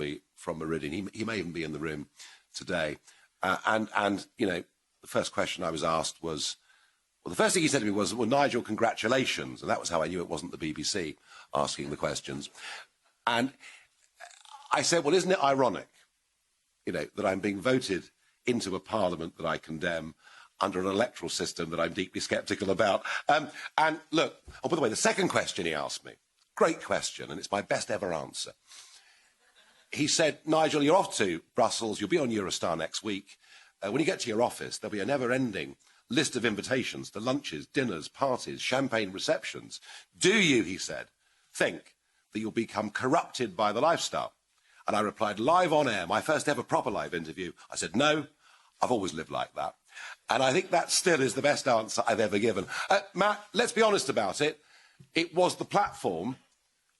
me from Meridian. He may even be in the room today. And you know, the first question I was asked was, well, the first thing he said to me was, well, Nigel, congratulations. And that was how I knew it wasn't the BBC asking the questions. And I said, well, isn't it ironic, you know, that I'm being voted into a parliament that I condemn under an electoral system that I'm deeply sceptical about? And look, oh, by the way, the second question he asked me, great question, and it's my best ever answer. He said, Nigel, you're off to Brussels, you'll be on Eurostar next week. When you get to your office, there'll be a never-ending list of invitations to lunches, dinners, parties, champagne receptions. Do you, he said, think that you'll become corrupted by the lifestyle? And I replied, live on air, my first ever proper live interview. I said, no, I've always lived like that. And I think that still is the best answer I've ever given. Matt, let's be honest about it. It was the platform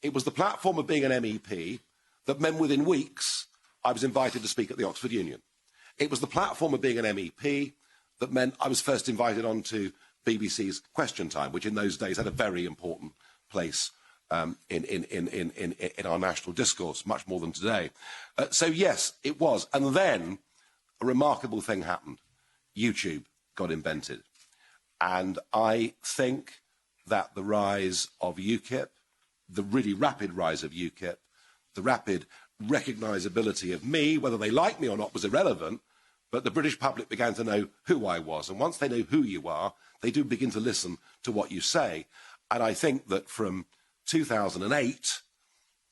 of being an MEP that meant within weeks I was invited to speak at the Oxford Union. It was the platform of being an MEP that meant I was first invited on to BBC's Question Time, which in those days had a very important place in our national discourse, much more than today. So yes, it was. And then a remarkable thing happened. YouTube got invented. And I think that the rise of UKIP, the really rapid rise of UKIP, the rapid recognisability of me, whether they like me or not, was irrelevant, but the British public began to know who I was. And once they know who you are, they do begin to listen to what you say. And I think that from 2008,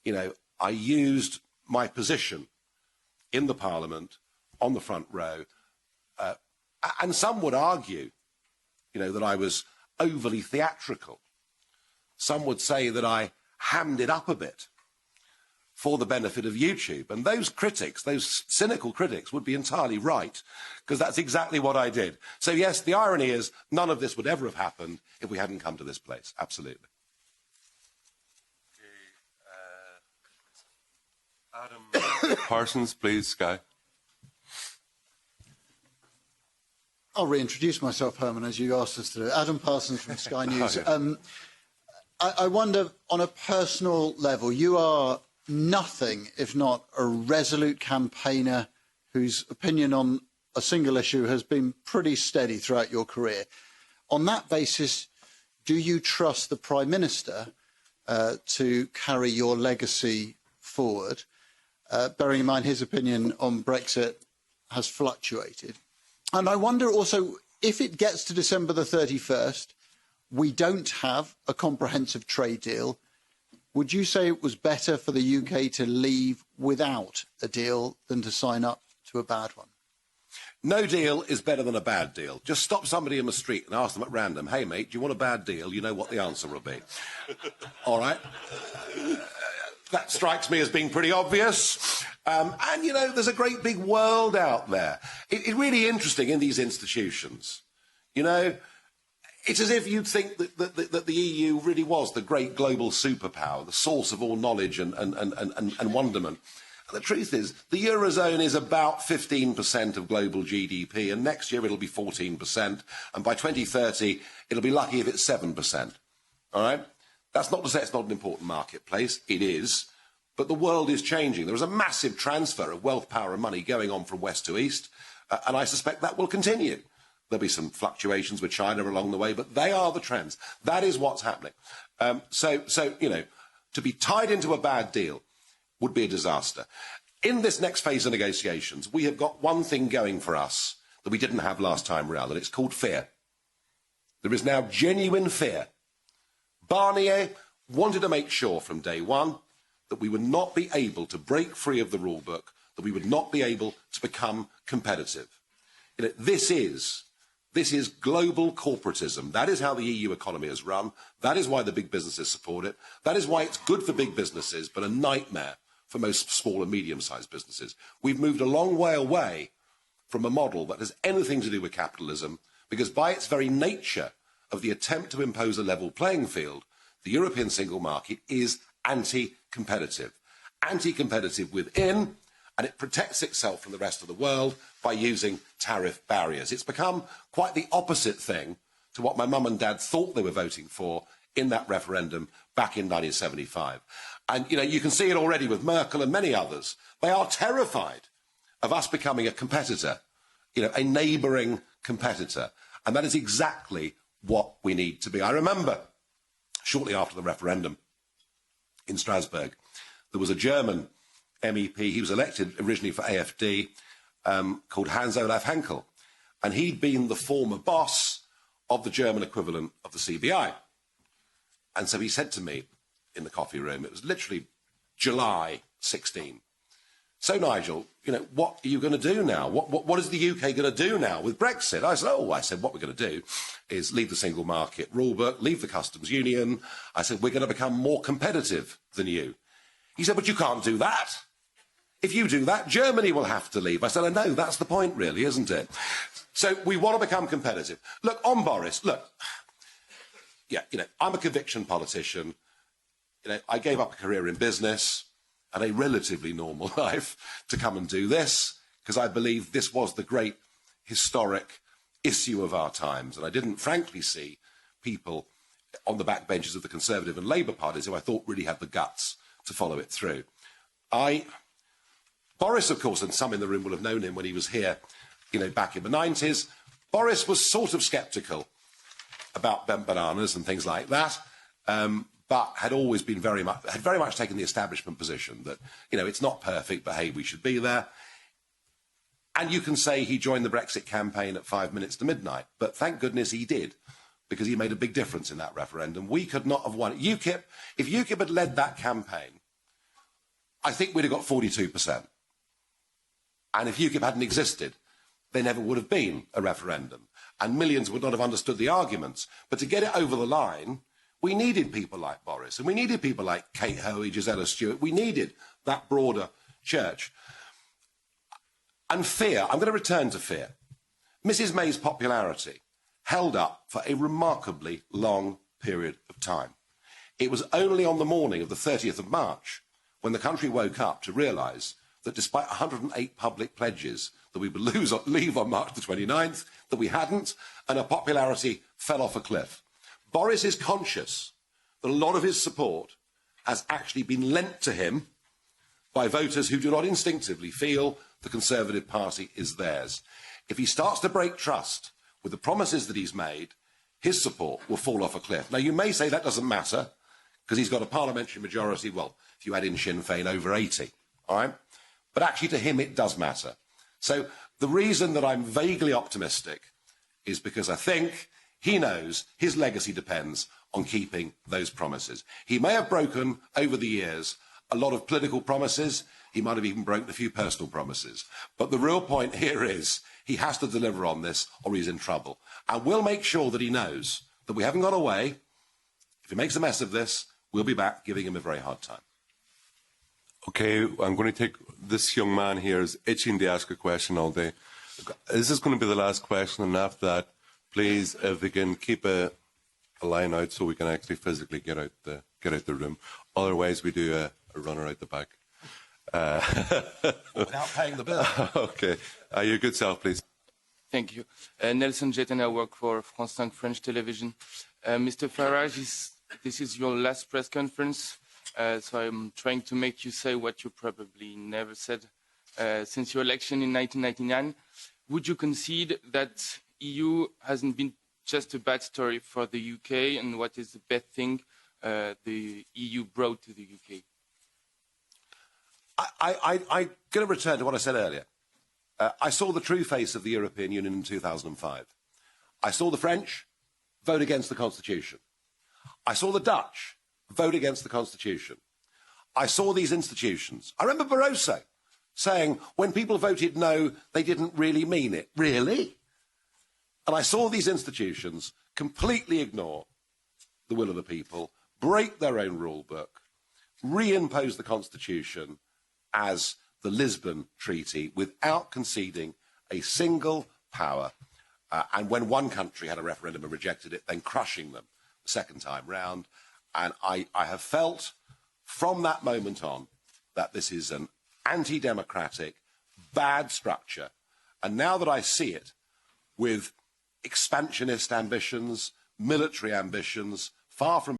you know, I used my position in the Parliament, on the front row, and some would argue, you know, that I was overly theatrical. Some would say that I hammed it up a bit for the benefit of YouTube. And those critics, those cynical critics, would be entirely right, because that's exactly what I did. So yes, the irony is none of this would ever have happened if we hadn't come to this place. Absolutely. Adam Parsons, please, Sky. I'll reintroduce myself, Herman, as you asked us to do. Adam Parsons from Sky News. I wonder, on a personal level, you are nothing if not a resolute campaigner whose opinion on a single issue has been pretty steady throughout your career. On that basis, do you trust the Prime Minister to carry your legacy forward, bearing in mind his opinion on Brexit has fluctuated? And I wonder also, if it gets to December the 31st, we don't have a comprehensive trade deal, would you say it was better for the UK to leave without a deal than to sign up to a bad one? No deal is better than a bad deal. Just stop somebody in the street and ask them at random, hey, mate, do you want a bad deal? You know what the answer will be. All right? That strikes me as being pretty obvious. And, you know, there's a great big world out there. It's really interesting in these institutions. You know, it's as if you'd think that the EU really was the great global superpower, the source of all knowledge and wonderment. And the truth is, the Eurozone is about 15% of global GDP, and next year it'll be 14%, and by 2030 it'll be lucky if it's 7%. All right? That's not to say it's not an important marketplace. It is. But the world is changing. There is a massive transfer of wealth, power and money going on from west to east, and I suspect that will continue. There'll be some fluctuations with China along the way, but they are the trends. That is what's happening. So, you know, to be tied into a bad deal would be a disaster. In this next phase of negotiations, we have got one thing going for us that we didn't have last time round, and it's called fear. There is now genuine fear. Barnier wanted to make sure from day one that we would not be able to break free of the rule book, that we would not be able to become competitive. You know, this is global corporatism. That is how the EU economy is run. That is why the big businesses support it. That is why it's good for big businesses, but a nightmare for most small and medium-sized businesses. We've moved a long way away from a model that has anything to do with capitalism, because by its very nature of the attempt to impose a level playing field, the European single market is anti-competitive. Anti-competitive within, and it protects itself from the rest of the world by using tariff barriers. It's become quite the opposite thing to what my mum and dad thought they were voting for in that referendum back in 1975. And, you know, you can see it already with Merkel and many others. They are terrified of us becoming a competitor, you know, a neighbouring competitor. And that is exactly what we need to be. I remember shortly after the referendum in Strasbourg, there was a German MEP, he was elected originally for AfD, called Hans-Olaf Henkel. And he'd been the former boss of the German equivalent of the CBI. And so he said to me in the coffee room, it was literally July 16. So, Nigel, you know, what are you going to do now? What is the UK going to do now with Brexit? I said, what we're going to do is leave the single market rulebook, leave the customs union. I said, we're going to become more competitive than you. He said, but you can't do that. If you do that, Germany will have to leave. I said, I know, that's the point, really, isn't it? So we want to become competitive. Look, on Boris, look, yeah, you know, I'm a conviction politician. You know, I gave up a career in business and a relatively normal life to come and do this because I believe this was the great historic issue of our times. And I didn't, frankly, see people on the backbenches of the Conservative and Labour parties who I thought really had the guts to follow it through. Boris, of course, and some in the room will have known him when he was here, you know, back in the 90s. Boris was sort of sceptical about bananas and things like that. But had always been very much taken the establishment position that, you know, it's not perfect, but hey, we should be there. And you can say he joined the Brexit campaign at 5 minutes to midnight, but thank goodness he did, because he made a big difference in that referendum. We could not have won it. UKIP, if UKIP had led that campaign, I think we'd have got 42%. And if UKIP hadn't existed, there never would have been a referendum, and millions would not have understood the arguments. But to get it over the line, we needed people like Boris, and we needed people like Kate Hoey, Gisela Stewart. We needed that broader church. And fear, I'm going to return to fear. Mrs May's popularity held up for a remarkably long period of time. It was only on the morning of the 30th of March when the country woke up to realise that despite 108 public pledges that we would leave on March the 29th, that we hadn't, and her popularity fell off a cliff. Boris is conscious that a lot of his support has actually been lent to him by voters who do not instinctively feel the Conservative Party is theirs. If he starts to break trust with the promises that he's made, his support will fall off a cliff. Now, you may say that doesn't matter, because he's got a parliamentary majority, well, if you add in Sinn Féin, over 80, all right? But actually, to him, it does matter. So the reason that I'm vaguely optimistic is because I think he knows his legacy depends on keeping those promises. He may have broken, over the years, a lot of political promises. He might have even broken a few personal promises. But the real point here is he has to deliver on this or he's in trouble. And we'll make sure that he knows that we haven't gone away. If he makes a mess of this, we'll be back giving him a very hard time. Okay, I'm going to take this young man here is itching to ask a question all day. This is going to be the last question, and after that, please, if they can keep a line out so we can actually physically get out the room. Otherwise, we do a runner out the back. Without paying the bill. Okay. Your good self, please. Thank you. Nelson Jetten, I work for France 5 French television. Mr. Farage, this is your last press conference, so I'm trying to make you say what you probably never said since your election in 1999. Would you concede that EU hasn't been just a bad story for the UK, and what is the best thing the EU brought to the UK? I'm going to return to what I said earlier. I saw the true face of the European Union in 2005. I saw the French vote against the Constitution. I saw the Dutch vote against the Constitution. I saw these institutions. I remember Barroso saying, when people voted no, they didn't really mean it. Really? And I saw these institutions completely ignore the will of the people, break their own rule book, reimpose the Constitution as the Lisbon Treaty without conceding a single power. And when one country had a referendum and rejected it, then crushing them the second time round. And I have felt from that moment on that this is an anti-democratic, bad structure. And now that I see it with expansionist ambitions, military ambitions, far from